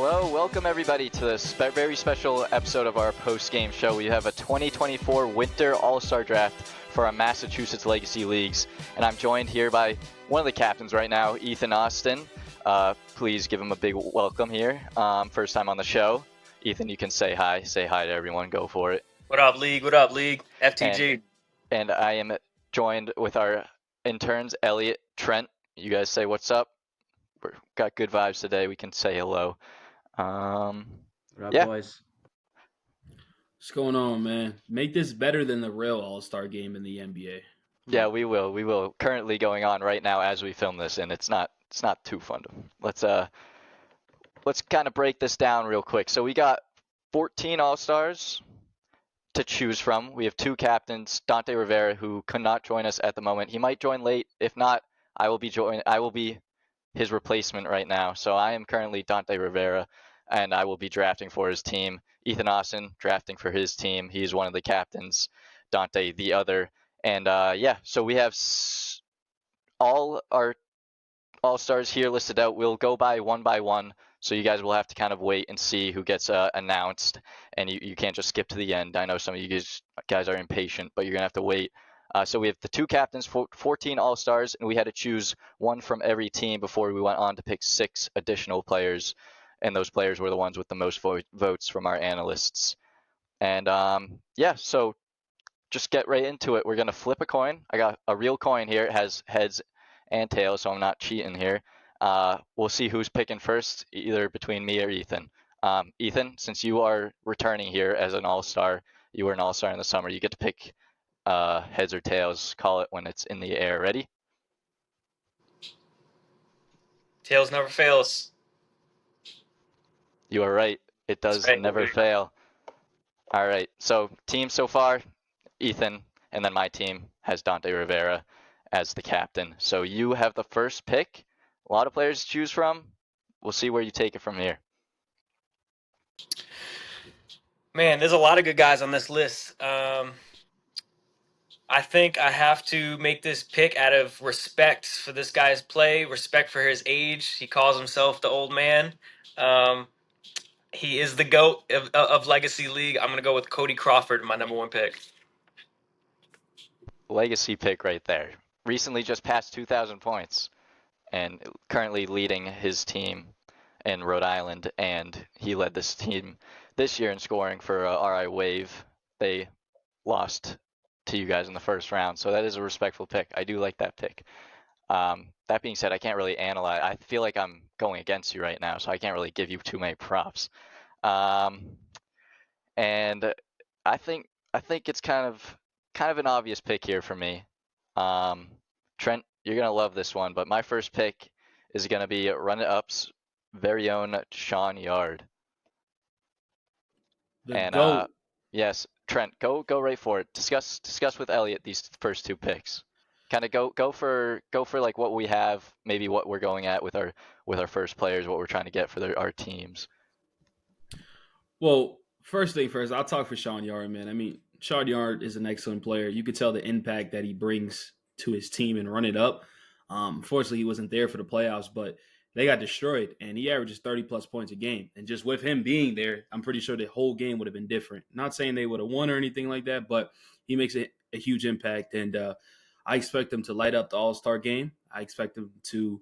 Hello, welcome everybody to this very special episode of our post-game show. We have a 2024 Winter All-Star Draft for our Massachusetts Legacy Leagues, and I'm joined here by one of the captains right now, Ethan Austin. Please give him a big welcome here. First time on the show. Ethan, you can say hi. Say hi to everyone. Go for it. What up, League? What up, League? FTG. And I am joined with our interns, Elliot, Trent. You guys say what's up. We've got good vibes today. We can say hello. What up, Yeah. boys? What's going on, man? Make this better than the real All-Star game in the NBA. Yeah, we will. We will. Currently going on right now as we film this, and it's not too fun. Let's kind of break this down real quick. So we got 14 All-Stars to choose from. We have two captains, Dante Rivera, who could not join us at the moment. He might join late. If not, I will be his replacement right now. So I am currently Dante Rivera, and I will be drafting for his team. Ethan Austin drafting for his team. He's one of the captains. Dante the other. And so we have all our All-Stars here listed out. We'll go by one, so you guys will have to kind of wait and see who gets announced, and you can't just skip to the end. I know some of you guys are impatient, but you're going to have to wait. So we have the two captains, 14 All-Stars, and we had to choose one from every team before we went on to pick 6 additional players, and those players were the ones with the most votes from our analysts. And so just get right into it. We're going to flip a coin. I got a real coin here. It has heads and tails, so I'm not cheating here. We'll see who's picking first, either between me or Ethan. Ethan, since you are returning here as an All-Star, you were an All-Star in the summer, you get to pick heads or tails. Call it when it's in the air. Ready? Tails never fails. You are right. It does never fail. All right. So team so far, Ethan, and then my team has Dante Rivera as the captain. So you have the first pick. A lot of players to choose from. We'll see where you take it from here. Man, there's a lot of good guys on this list. I think I have to make this pick out of respect for this guy's play, respect for his age. He calls himself the old man. He is the GOAT of Legacy League. I'm going to go with Cody Crawford, my number 1 pick. Legacy pick right there. Recently just passed 2,000 points and currently leading his team in Rhode Island, and he led this team this year in scoring for RI Wave. They lost to you guys in the first round, so that is a respectful pick. I do like that pick. That being said, I can't really analyze. I feel like I'm going against you right now, so I can't really give you too many props. And I think it's kind of an obvious pick here for me. Trent, you're gonna love this one, but my first pick is gonna be Run-It-Up's very own Sean Yard. Yes, Trent, go right for it. Discuss with Elliot these first 2 picks. Kind of go for like what we have, maybe what we're going at with our first players, what we're trying to get for our teams. Well, first thing first, I'll talk for Sean Yard, man. I mean, Sean Yard is an excellent player. You could tell the impact that he brings to his team and Run It Up. Unfortunately, he wasn't there for the playoffs, but they got destroyed, and he averages 30-plus points a game. And just with him being there, I'm pretty sure the whole game would have been different. Not saying they would have won or anything like that, but he makes a huge impact, and I expect him to light up the All-Star game. I expect him to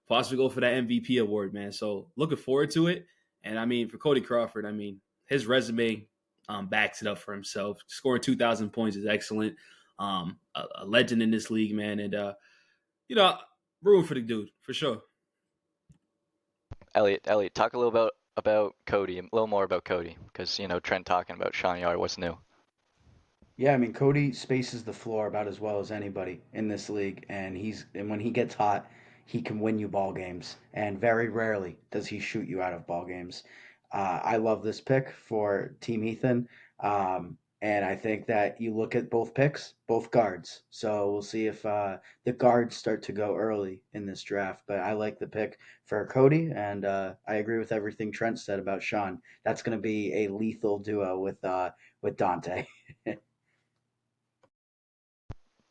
possibly go for that MVP award, man. So looking forward to it. And, I mean, for Cody Crawford, I mean, his resume backs it up for himself. Scoring 2,000 points is excellent. A legend in this league, man. And, room for the dude, for sure. Elliot, talk a little about Cody, a little more about Cody, because Trent talking about Sean Yard. What's new? Yeah, I mean Cody spaces the floor about as well as anybody in this league, and when he gets hot, he can win you ball games, and very rarely does he shoot you out of ball games. I love this pick for Team Ethan, and I think that you look at both picks, both guards. So we'll see if the guards start to go early in this draft. But I like the pick for Cody, and I agree with everything Trent said about Sean. That's going to be a lethal duo with Dante.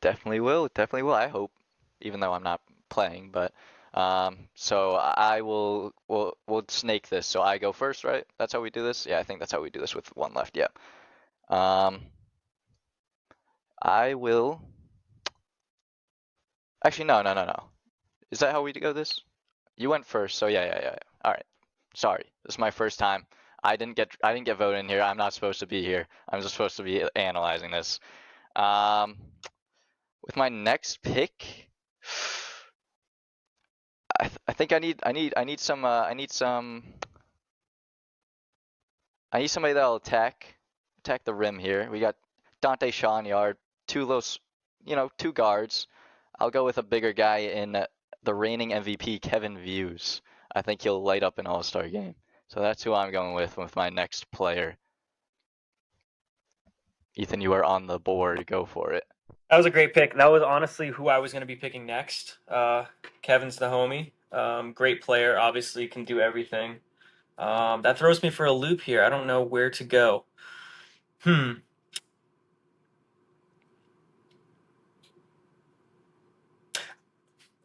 Definitely will. I hope, even though I'm not playing. But So we'll snake this. So I go first, right? That's how we do this? Yeah, I think that's how we do this with one left. Yeah. I will. Actually, no. Is that how we go this? You went first, so yeah. All right. Sorry, this is my first time. I didn't get voted in here. I'm not supposed to be here. I'm just supposed to be analyzing this. With my next pick, I think I need somebody that'll attack the rim here. We got Dante Rivera, two guards. I'll go with a bigger guy in the reigning MVP Kevin Views. I think he'll light up an All-Star game. So that's who I'm going with my next player. Ethan, you are on the board. Go for it. That was a great pick. That was honestly who I was going to be picking next. Kevin's the homie. Great player. Obviously can do everything. That throws me for a loop here. I don't know where to go.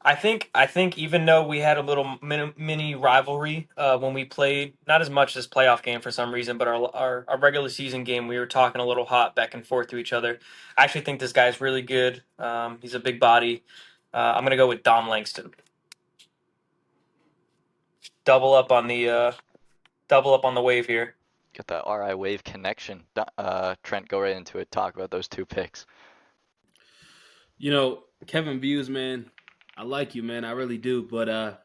I think even though we had a little mini rivalry when we played, not as much this playoff game for some reason, but our regular season game, we were talking a little hot back and forth to each other. I actually think this guy's really good. He's a big body. I'm gonna go with Dom Langston. Double up on the wave here. Got that RI wave connection. Trent, go right into it. Talk about those two picks. Kevin Views, man, I like you, man. I really do. But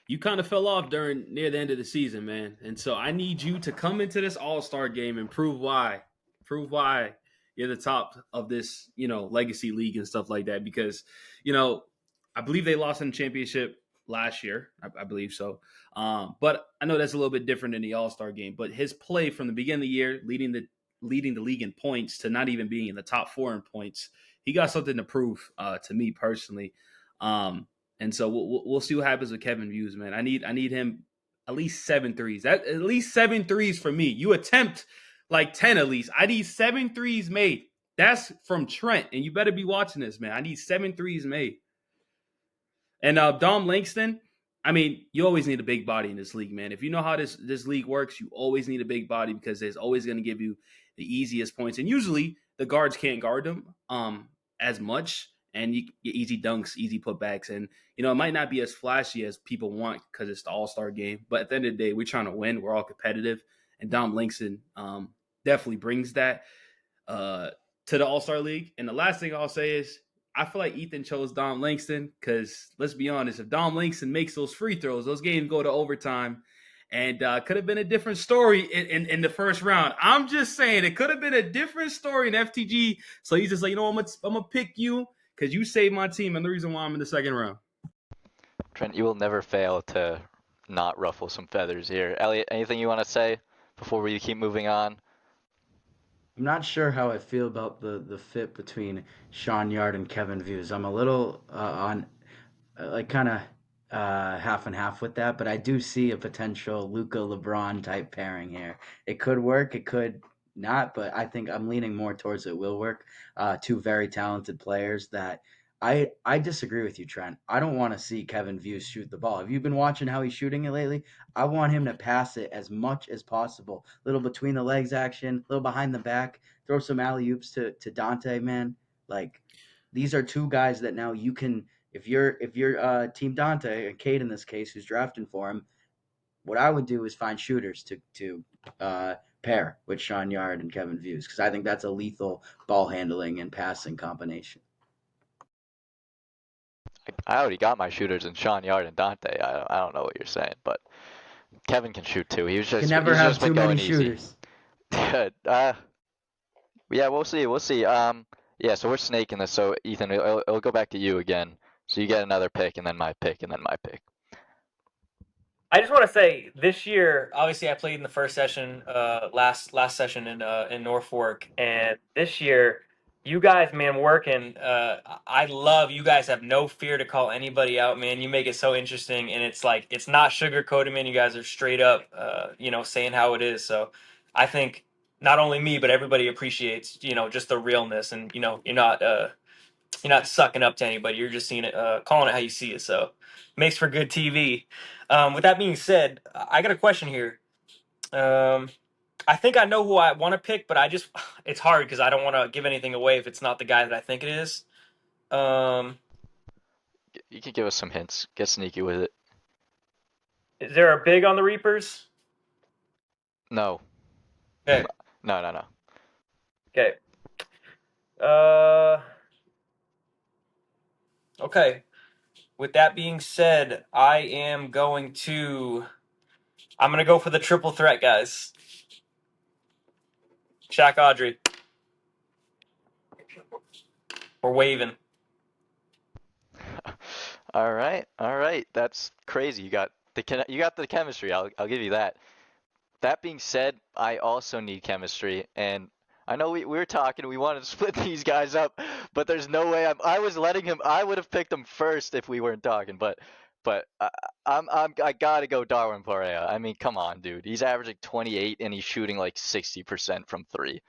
you kind of fell off near the end of the season, man. And so I need you to come into this All-Star game and prove why. Prove why you're the top of this, legacy league and stuff like that. Because, I believe they lost in the championship last year. I believe so. But I know that's a little bit different in the All-Star game. But his play from the beginning of the year, leading the league in points to not even being in the top 4 in points, he got something to prove to me personally. And so we'll see what happens with Kevin Views, man. I need him at least 7 threes. At least 7 threes for me. You attempt like 10 at least. I need 7 threes made. That's from Trent, and you better be watching this, man. I need 7 threes made. And Dom Langston, I mean, you always need a big body in this league, man. If you know how this league works, you always need a big body because there's always going to give you the easiest points. And usually the guards can't guard them as much. And you get easy dunks, easy putbacks. And, it might not be as flashy as people want because it's the All-Star game. But at the end of the day, we're trying to win. We're all competitive. And Dom Langston definitely brings that to the All-Star league. And the last thing I'll say is I feel like Ethan chose Dom Langston because, let's be honest, if Dom Langston makes those free throws, those games go to overtime. And could have been a different story in the first round. I'm just saying it could have been a different story in FTG. So he's just like, I'm going to pick you because you saved my team and the reason why I'm in the second round. Trent, you will never fail to not ruffle some feathers here. Elliot, anything you want to say before we keep moving on? I'm not sure how I feel about the fit between Sean Yard and Kevin Views. I'm a little on like kind of half and half with that, but I do see a potential Luca LeBron type pairing here. It could work, it could not, but I think I'm leaning more towards it will work. Two very talented players that I disagree with you, Trent. I don't want to see Kevin Views shoot the ball. Have you been watching how he's shooting it lately? I want him to pass it as much as possible. Little between the legs action, little behind the back, throw some alley oops to Dante, man. Like these are two guys that now you can if you're Team Dante and Cade in this case, who's drafting for him, what I would do is find shooters to pair with Sean Yard and Kevin Views because I think that's a lethal ball handling and passing combination. I already got my shooters in Sean Yard and Dante. I don't know what you're saying, but Kevin can shoot too. You can never have too many shooters. Yeah, we'll see. Yeah, so we're snaking this. So Ethan, it'll go back to you again. So you get another pick, and then my pick, and then my pick. I just want to say this year, obviously, I played in the first session, last session in Norfolk, and this year, you guys, man, working. I love you guys. Have no fear to call anybody out, man. You make it so interesting, and it's like it's not sugarcoated, man. You guys are straight up, saying how it is. So, I think not only me, but everybody appreciates, just the realness, and you're not You're not sucking up to anybody. You're just seeing it, calling it how you see it. So makes for good TV. With that being said, I got a question here. I think I know who I want to pick, but it's hard because I don't want to give anything away if it's not the guy that I think it is. You could give us some hints. Get sneaky with it. Is there a big on the Reapers? No. Okay. No. Okay. Okay. With that being said, I'm going to go for the triple threat, guys. Shaq Audrey. We're waving. All right. That's crazy. You got the chemistry. I'll give you that. That being said, I also need chemistry, and I know we were talking. We wanted to split these guys up, but there's no way. I was letting him. I would have picked him first if we weren't talking, but I gotta go Darwin Perea. I mean, come on, dude. He's averaging 28 and he's shooting like 60% from three.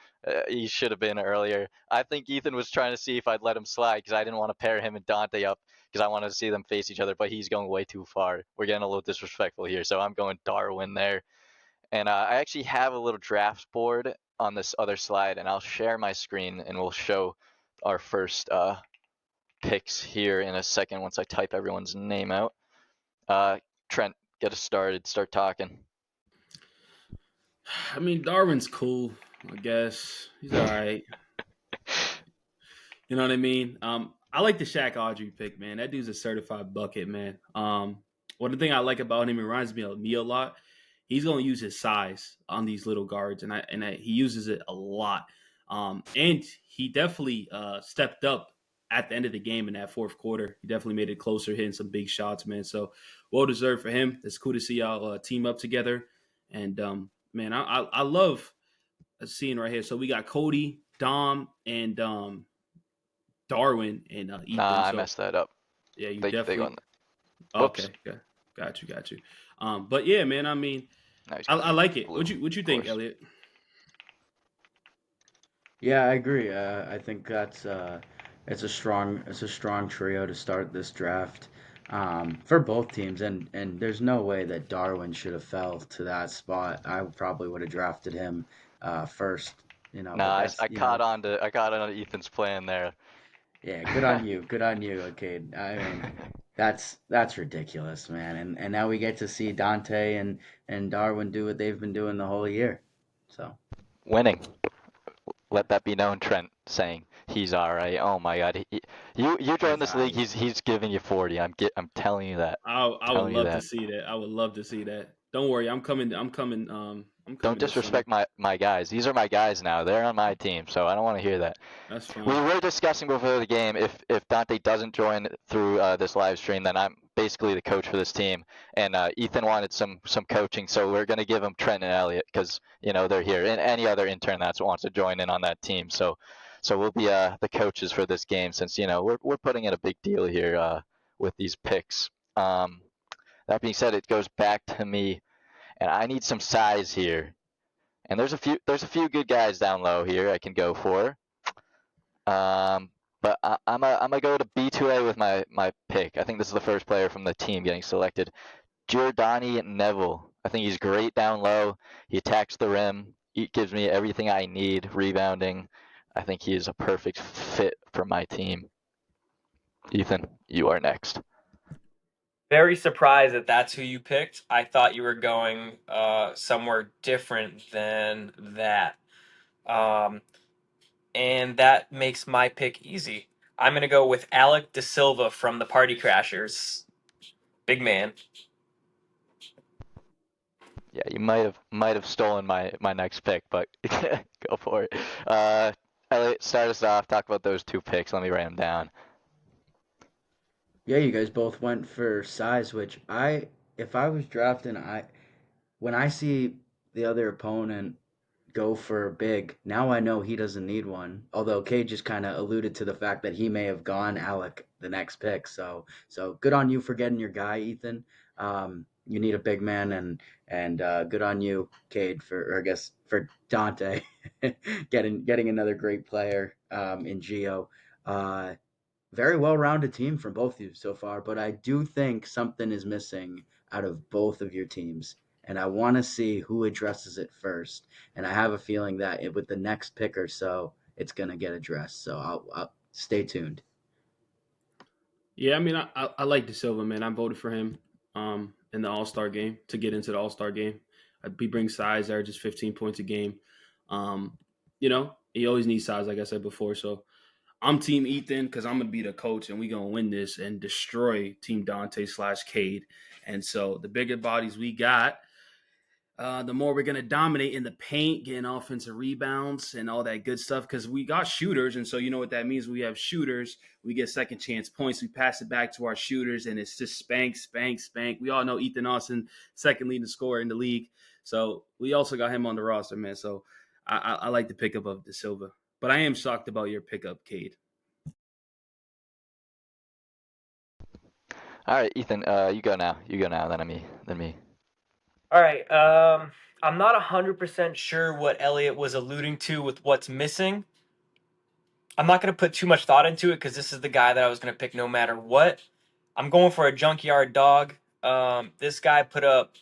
He should have been earlier. I think Ethan was trying to see if I'd let him slide because I didn't want to pair him and Dante up because I wanted to see them face each other, but he's going way too far. We're getting a little disrespectful here, so I'm going Darwin there. And I actually have a little draft board on this other slide, and I'll share my screen and we'll show our first picks here in a second once I type everyone's name out. Trent, get us started. Start talking. I mean, Darwin's cool, I guess. He's all right. You know what I mean? I like the Shaq Audrey pick, man. That dude's a certified bucket, man. One thing I like about him, it reminds me of me a lot. He's going to use his size on these little guards, and he uses it a lot. And he definitely stepped up at the end of the game in that fourth quarter. He definitely made it closer, hitting some big shots, man. So well deserved for him. It's cool to see y'all team up together. And man, I love seeing right here. So we got Cody, Dom, and Darwin and Ethan. Nah, I So messed that up. yeah, you They definitely. on. Okay, Whoops. got you. But yeah, man. I mean, Now he's I like it. blue, What you of think, course. Elliot? Yeah, I agree. I think it's a strong trio to start this draft for both teams, and there's no way that Darwin should have fell to that spot. I probably would have drafted him first, but Nah, that's I caught on to Ethan's plan there. yeah, good on you, okay. I mean, that's ridiculous, man. And now we get to see Dante and Darwin do what they've been doing the whole year. So. Winning. Let that be known, Trent, saying he's all right. Oh my God, you join He's this all league, right. he's giving you 40. I'm telling you that. I would Telling you love to that. see that. I would love to see that. Don't worry, I'm coming. I'm Don't coming this summer. disrespect my guys. These are my guys now. They're on my team, so I don't want to hear that. That's We fine. were discussing before the game if Dante doesn't join through this live stream, then I'm basically the coach for this team. And Ethan wanted some coaching, so we're gonna give him Trent and Elliot because they're here, and any other intern that wants to join in on that team. So we'll be the coaches for this game since we're putting in a big deal here with these picks. That being said, it goes back to me, and I need some size here. And there's a few good guys down low here I can go for. But I'm gonna go to B2A with my pick. I think this is the first player from the team getting selected. Giordani Neville. I think he's great down low. He attacks the rim. He gives me everything I need. Rebounding. I think he is a perfect fit for my team. Ethan, you are next. Very surprised that that's who you picked. I thought you were going somewhere different than that. Um, and that makes my pick easy. I'm going to go with Alec De Silva from the Party Crashers. Big man. Yeah, you might have stolen my next pick, but go for it. Elliot, start us off. Talk about those two picks. Let me write them down. Yeah, you guys both went for size, which if I was drafting, when I see the other opponent go for big, now I know he doesn't need one. Although Cade just kind of alluded to the fact that he may have gone Alec the next pick. So good on you for getting your guy, Ethan. You need a big man, and good on you, Cade, or I guess for Dante, getting another great player in Geo. Uh, very well-rounded team from both of you so far, but I do think something is missing out of both of your teams, and I want to see who addresses it first. And I have a feeling that with the next pick or so, it's gonna get addressed. So I'll stay tuned. Yeah, I mean, I like De Silva, man. I voted for him in the All Star game to get into the All Star game. He brings size, averages 15 points a game. Um, he always needs size, like I said before. So I'm Team Ethan because I'm gonna be the coach, and we gonna win this and destroy Team Dante / Cade. And so the bigger bodies we got, the more we're going to dominate in the paint, getting offensive rebounds and all that good stuff because we got shooters. And so you know what that means? We have shooters. We get second chance points. We pass it back to our shooters, and it's just spank, spank, spank. We all know Ethan Austin, second leading scorer in the league. So we also got him on the roster, man. So I like the pickup of De Silva. But I am shocked about your pickup, Cade. All right, Ethan, you go now. You go now. Then me. All right. I'm not 100% sure what Elliot was alluding to with what's missing. I'm not going to put too much thought into it because this is the guy that I was going to pick no matter what. I'm going for a junkyard dog. This guy put up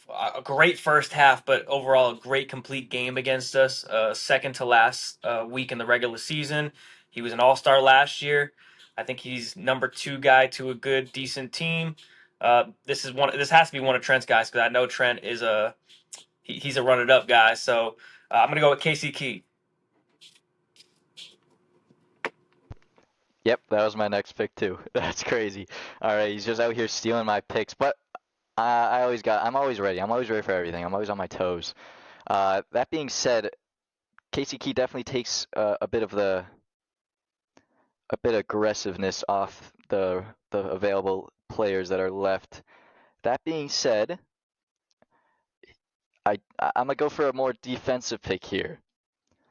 a great first half, but overall a great complete game against us. Second to last week in the regular season. He was an all-star last year. I think he's number 2 guy to a good, decent team. This has to be one of Trent's guys because I know Trent is he's a run-it-up guy. So I'm gonna go with Casey Key. Yep, that was my next pick too. That's crazy. All right, he's just out here stealing my picks, but I'm always ready. I'm always ready for everything. I'm always on my toes. That being said, Casey Key definitely takes a bit of aggressiveness off the available players that are left. That being said, I'm gonna go for a more defensive pick here.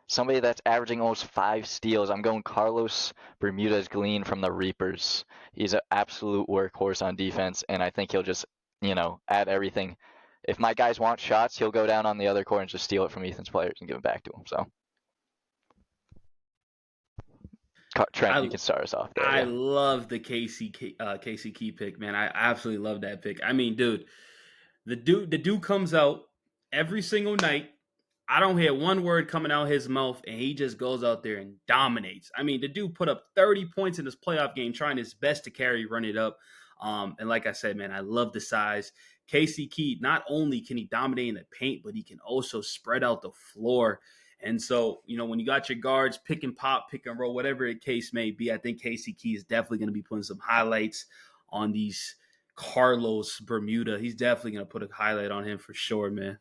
Somebody that's averaging almost 5 steals. I'm going Carlos Bermudez-Glean from the Reapers. He's an absolute workhorse on defense, and I think he'll just, add everything. If my guys want shots, he'll go down on the other court and just steal it from Ethan's players and give it back to him. So, Trent, you can start us off there. I Yeah. love the Casey Key pick, man. I absolutely love that pick. I mean, dude, the dude comes out every single night. I don't hear one word coming out his mouth, and he just goes out there and dominates. I mean, the dude put up 30 points in this playoff game, trying his best to carry, run it up. And like I said, man, I love the size. Casey Key, not only can he dominate in the paint, but he can also spread out the floor. And so, when you got your guards, pick and pop, pick and roll, whatever the case may be, I think Casey Key is definitely going to be putting some highlights on these Carlos Bermuda. He's definitely going to put a highlight on him for sure, man.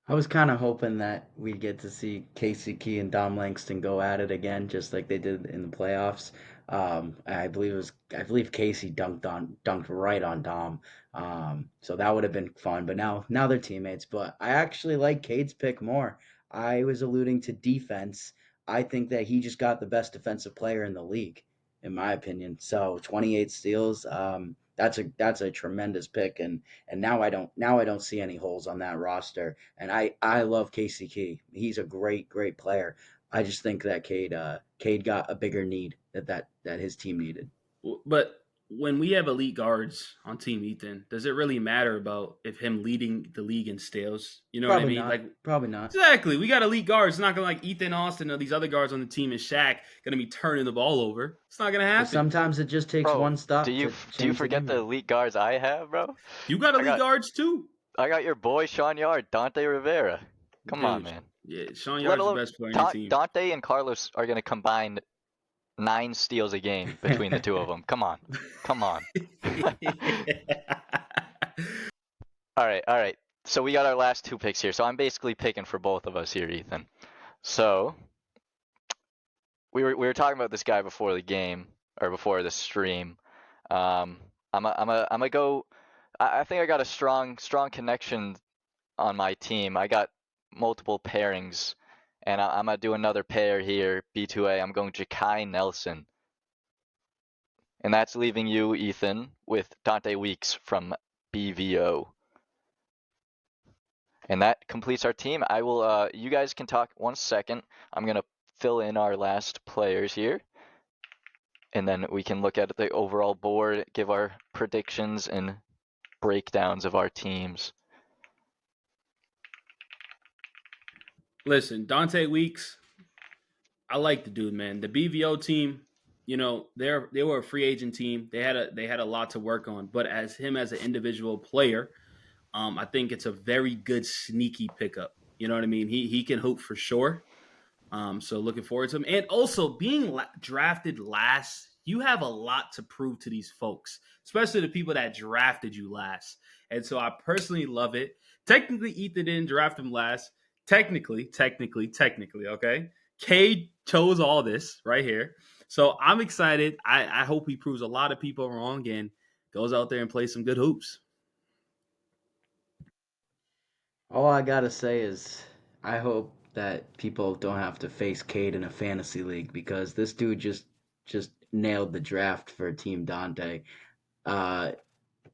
I was kind of hoping that we'd get to see Casey Key and Dom Langston go at it again, just like they did in the playoffs. I believe Casey dunked right on Dom. So that would have been fun. But now they're teammates. But I actually like Cade's pick more. I was alluding to defense. I think that he just got the best defensive player in the league, in my opinion. So 28 steals. That's a tremendous pick, and now I don't see any holes on that roster. And I love Casey Key. He's a great player. I just think that Cade got a bigger need that his team needed. But when we have elite guards on Team Ethan, does it really matter about if him leading the league in steals? You know what I Probably mean? not. Like, Probably not. exactly. We got elite guards. It's not gonna like Ethan Austin or these other guards on the team and Shaq gonna be turning the ball over. It's not gonna But happen. sometimes it just takes Bro, one do stop you to do you change the forget game. the elite guards I have, bro? You got I elite got guards too, I got your boy Sean Yard, Dante Rivera. Come on, dude. man. Yeah, Sean Let Yard's the alone best player on your team. Dante and Carlos are gonna combine 9 steals a game between the two of them. Come on. All right. So we got our last 2 picks here. So I'm basically picking for both of us here, Ethan. So we were talking about this guy before the game or before the stream. I'm a go. I think I got a strong connection on my team. I got multiple pairings, and I'm gonna do another pair here. B2A. I'm going Ja'Kai Nelson, and that's leaving you, Ethan, with Dante Weeks from BVO. And that completes our team. I will. You guys can talk 1 second. I'm gonna fill in our last players here. And then we can look at the overall board, give our predictions and breakdowns of our teams. Listen, Dante Weeks, I like the dude, man. The BVO team, they were a free agent team. They had a lot to work on. But as an individual player, I think it's a very good sneaky pickup. You know what I mean? He can hoop for sure. So looking forward to him. And also being drafted last, you have a lot to prove to these folks, especially the people that drafted you last. And so I personally love it. Technically, Ethan didn't draft him last. Technically, okay? Cade chose all this right here. So I'm excited. I hope he proves a lot of people wrong and goes out there and plays some good hoops. All I gotta say is, I hope that people don't have to face Cade in a fantasy league because this dude just nailed the draft for Team Dante. Uh,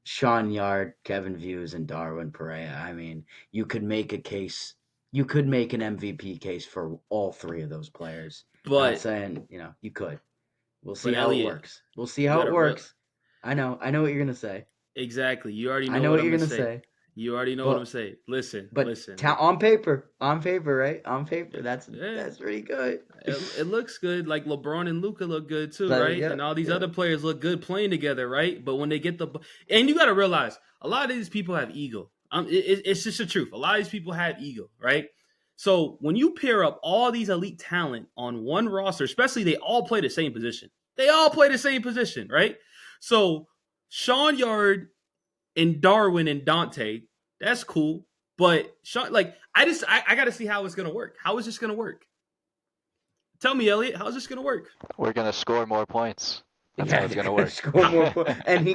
Sean Yard, Kevin Views, and Darwin Perea. I mean, you could make a case. You could make an MVP case for all three of those players. Not But saying you could. We'll see how it Elliot, works. We'll see you how got it to works. I know what you're gonna say. exactly. You already I know know what what I'm you're gonna gonna say. say. You already know what I'm But saying. Listen. on paper, right? On paper, that's Yeah, pretty good. it looks good. Like LeBron and Luca look good too, But right? yeah, And all these yeah. other players look good playing together, right? But when they get and you got to realize a lot of these people have ego. It's just the truth. A lot of these people have ego, right? So when you pair up all these elite talent on one roster, especially they all play the same position. They all play the same position, right? So Sean Yard and Darwin and Dante, that's cool. But Sean, like, I got to see how it's gonna work. How is this gonna work? Tell me, Elliot, how's this gonna work? We're gonna score more points. That's how Yeah, it's they're gonna gonna work. score more points. And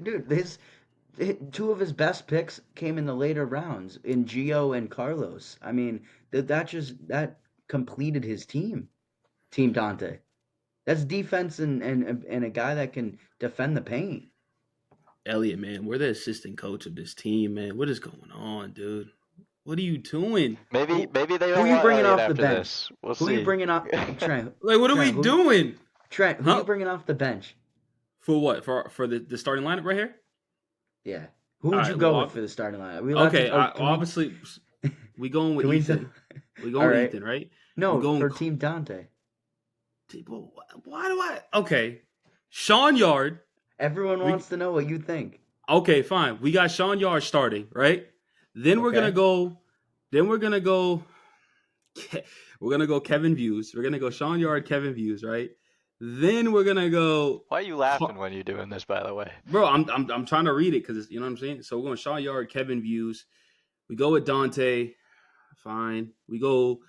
dude, two of his best picks came in the later rounds in Gio and Carlos. I mean, that completed his Team Dante. That's defense and a guy that can defend the paint. Elliot, man, we're the assistant coach of this team, man. What is going on, dude? What are you doing? Maybe Who they who don't you want bringing Elliot off the after bench? this. We'll Who you see. bringing off? Trent, Like, what are we doing? Who you Huh? bringing off the bench? For what? For the starting lineup right here? Yeah. Who All would right. you go Well, with for the starting lineup? Are we allowed okay. to? Oh, Obviously, we going with can we Ethan. We all going with right. Ethan, right? We No, going. for Team Dante. Well, why do I? Okay, Sean Yard. Everyone We wants to know what you think. okay, fine. We got Sean Yard starting, right? Then we're gonna Okay. go. Then we're gonna go. We're gonna go Kevin Views. We're gonna go Sean Yard, Kevin Views, right? Then we're gonna go. Why are you laughing when you're doing this, by the way? Bro, I'm trying to read it because you know what I'm saying. So we're going Sean Yard, Kevin Views. We go with Dante. Fine. We go.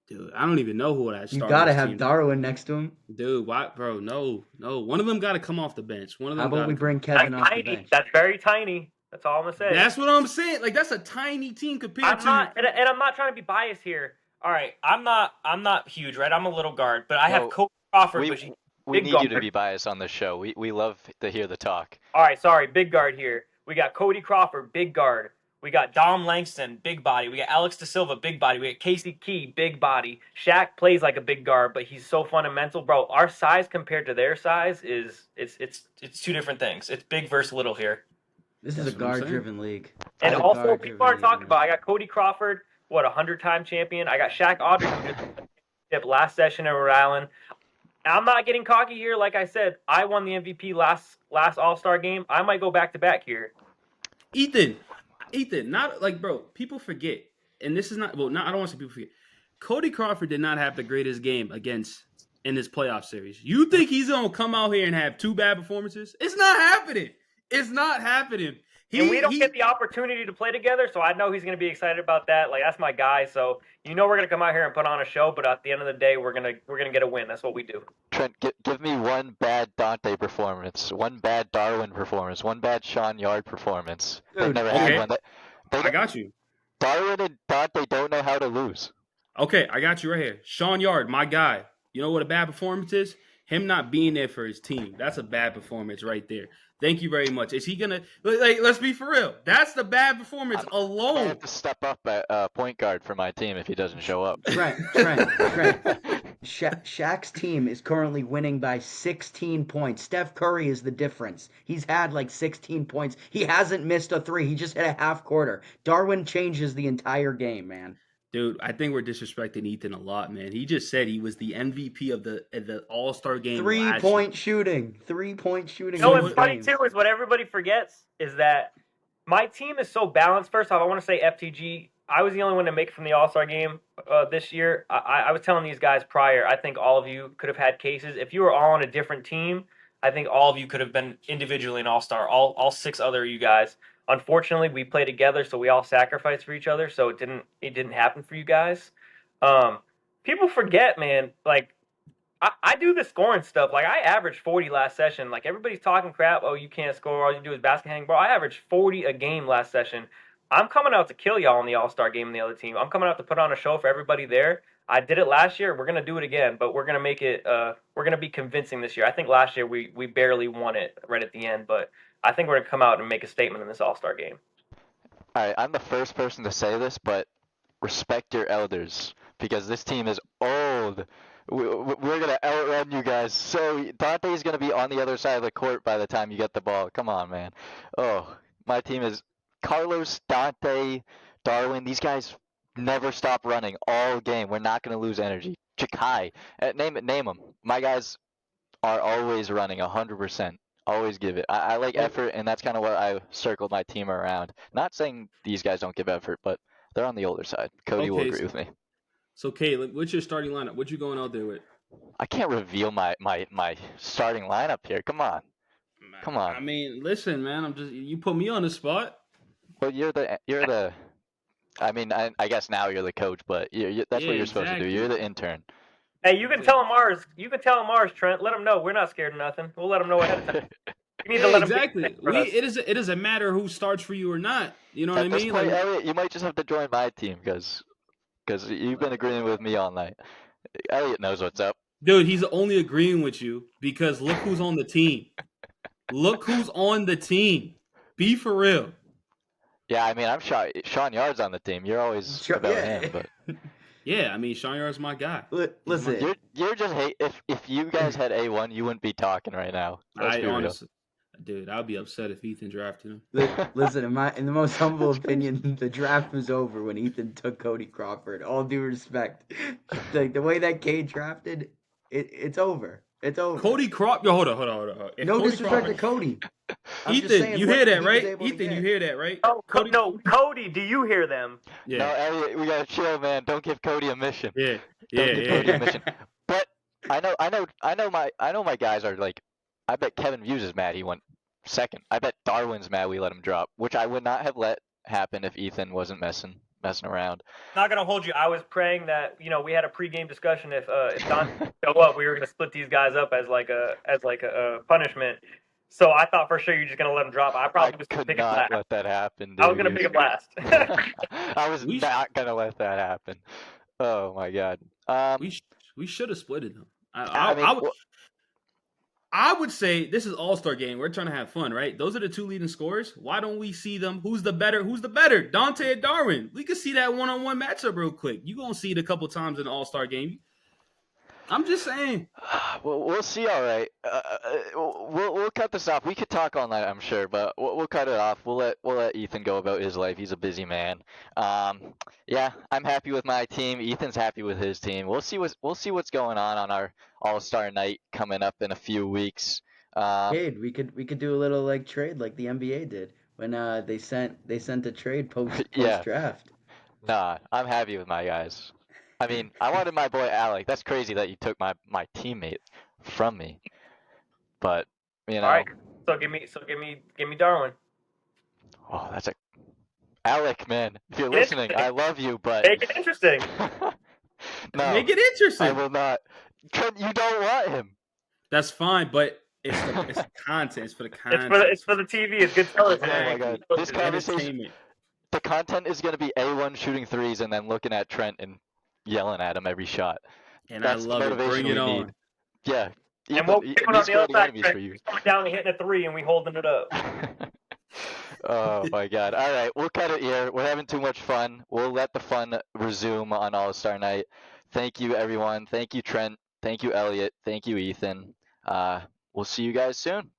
Dude, I don't even know who that You started gotta this have team. Darwin next to him. Dude, why, bro? No. One of them got to come off the bench. One of How them about got we to come bring off. Kevin That's off the tiny. bench? That's very tiny. That's all I'm gonna say. That's what I'm saying. Like that's a tiny team compared I'm to. not, and I'm not trying to be biased here. All right, I'm not huge, right? I'm a little guard, but I have No, Cody Crawford, we which is we big need you to guard. be biased on this show. We love to hear the talk. All right, sorry, big guard here. We got Cody Crawford, big guard. We got Dom Langston, big body. We got Alex Da Silva, big body. We got Casey Key, big body. Shaq plays like a big guard, but he's so fundamental, bro. Our size compared to their size is it's two different things. It's big versus little here. This is That's a what I'm saying. guard-driven league. And It's a also, guard-driven people aren't league talking in about. this. I got Cody Crawford, what, 100-time champion. I got Shaq Audrey, who just won the championship last session in Rhode Island. I'm not getting cocky here. Like I said, I won the MVP last All-Star game. I might go back-to-back here. Ethan, not like bro. People forget, and this is not. Well, not. I don't want to say people forget. Cody Crawford did not have the greatest game against in this playoff series. You think he's gonna come out here and have two bad performances? It's not happening. It's not happening. And we don't get the opportunity to play together, so I know he's going to be excited about that. Like, that's my guy. So we're going to come out here and put on a show, but at the end of the day, we're gonna get a win. That's what we do. Trent, give me one bad Dante performance, one bad Darwin performance, one bad Sean Yard performance. They've Dude, never okay. had one. I got you. Darwin and Dante don't know how to lose. Okay, I got you right here. Sean Yard, my guy. You know what a bad performance is? him not being there for his team, that's a bad performance right there. Thank you very much. Is he gonna like? Let's be for real. That's the bad performance I alone. have to step up at point guard for my team if he doesn't show up. Trent. Shaq's team is currently winning by 16 points. Steph Curry is the difference. He's had like 16 points. He hasn't missed a three. He just hit a half quarter. Darwin changes the entire game, man. Dude, I think we're disrespecting Ethan a lot, man. He just said he was the MVP of the All-Star game. 3-point shooting. 3-point shooting. You know So what's what- funny too is what everybody forgets is that my team is so balanced. First off, I want to say FTG. I was the only one to make it from the All-Star game this year. I was telling these guys prior, I think all of you could have had cases. If you were all on a different team, I think all of you could have been individually an All-Star, all 6 other of you guys. Unfortunately, we play together, so we all sacrificed for each other, so it didn't happen for you guys. People forget, man, like, I do the scoring stuff. Like, I averaged 40 last session. Like, everybody's talking crap. Oh, you can't score. All you do is basket hang. Bro, I averaged 40 a game last session. I'm coming out to kill y'all in the All-Star game and the other team. I'm coming out to put on a show for everybody there. I did it last year. We're going to do it again, but we're going to make it we're going to be convincing this year. I think last year we barely won it right at the end, but I think we're going to come out and make a statement in this All-Star game. All right, I'm the first person to say this, but respect your elders because this team is old. We're going to outrun you guys. So Dante's going to be on the other side of the court by the time you get the ball. Come on, man. Oh, my team is Carlos, Dante, Darwin. These guys never stop running all game. We're not going to lose energy. Chakai. Name them. My guys are always running 100%. Always give it. I like effort, and that's kind of what I circled my team around. Not saying these guys don't give effort, but they're on the older side. Cody will agree with me. So, Caleb, what's your starting lineup? What you going out there with? I can't reveal my starting lineup here. Come on. I mean, listen, man. You put me on the spot. Well, you're the. I mean, I guess now you're the coach, but that's what you're supposed to do. You're the intern. Hey, you can tell him ours. You can tell him ours, Trent. Let him know we're not scared of nothing. We'll let him know ahead of time. You need to let him exactly. It doesn't matter who starts for you or not. You know what I mean? Point, Elliot, you might just have to join my team because you've been agreeing with me all night. Elliot knows what's up. Dude, he's only agreeing with you because look who's on the team. Look who's on the team. Be for real. Yeah, I mean, I'm Sean Yard's on the team. You're always about him, but yeah, I mean, Sean Yard's my guy. Listen, you're just if you guys had A1, you wouldn't be talking right now. Honestly, dude, I'd be upset if Ethan drafted him. Listen, in the most humble opinion, the draft was over when Ethan took Cody Crawford. All due respect, like the way that Cade drafted, it's over. It's over. Cody Crawford. Hold on. No disrespect to Cody. Ethan, you hear that, right? Ethan, you hear that, right? Oh, Cody, do you hear them? Yeah. No, Elliot, we gotta chill, man. Don't give Cody a mission. Yeah. Cody a mission. But I know my guys are like. I bet Kevin Views is mad he went second. I bet Darwin's mad we let him drop, which I would not have let happen if Ethan wasn't messing around. Not gonna hold you. I was praying that we had a pregame discussion. If Don show up, we were gonna split these guys up as like a punishment. So I thought for sure you're just gonna let him drop. I probably was gonna pick not last. let that happen. Dude. I was gonna pick him last. I was not gonna let that happen. Oh my god. We should have split them. I would say this is All-Star game. We're trying to have fun, right? Those are the 2 leading scorers. Why don't we see them? Who's the better? Dante or Darwin? We could see that one-on-one matchup real quick. You're going to see it a couple times in the All-Star game. I'm just saying. Well, we'll see. All right. We'll cut this off. We could talk all night, I'm sure, but we'll cut it off. We'll let Ethan go about his life. He's a busy man. Yeah, I'm happy with my team. Ethan's happy with his team. We'll see what's going on our All-Star night coming up in a few weeks. Cade, we could do a little like trade like the NBA did when they sent a trade post draft. Nah, I'm happy with my guys. I mean, I wanted my boy Alec. That's crazy that you took my teammate from me. But All right. So give me Darwin. Oh, that's Alec, man. If you're listening, I love you, but make it interesting. No, make it interesting. I will not. Trent, you don't want him. That's fine, but it's the content. It's for the content. It's for the TV. It's good television. Oh my god. This conversation. The content is going to be A1 shooting threes and then looking at Trent and yelling at him every shot. And that's I love it. Bring it on. Yeah. And what we're Ethan, doing on these the other creating side, enemies Trent, for you. he's coming down and hitting a 3, and we holding it up. Oh my God. All right, we'll cut it here. We're having too much fun. We'll let the fun resume on All-Star Night. Thank you, everyone. Thank you, Trent. Thank you, Elliot. Thank you, Ethan. We'll see you guys soon.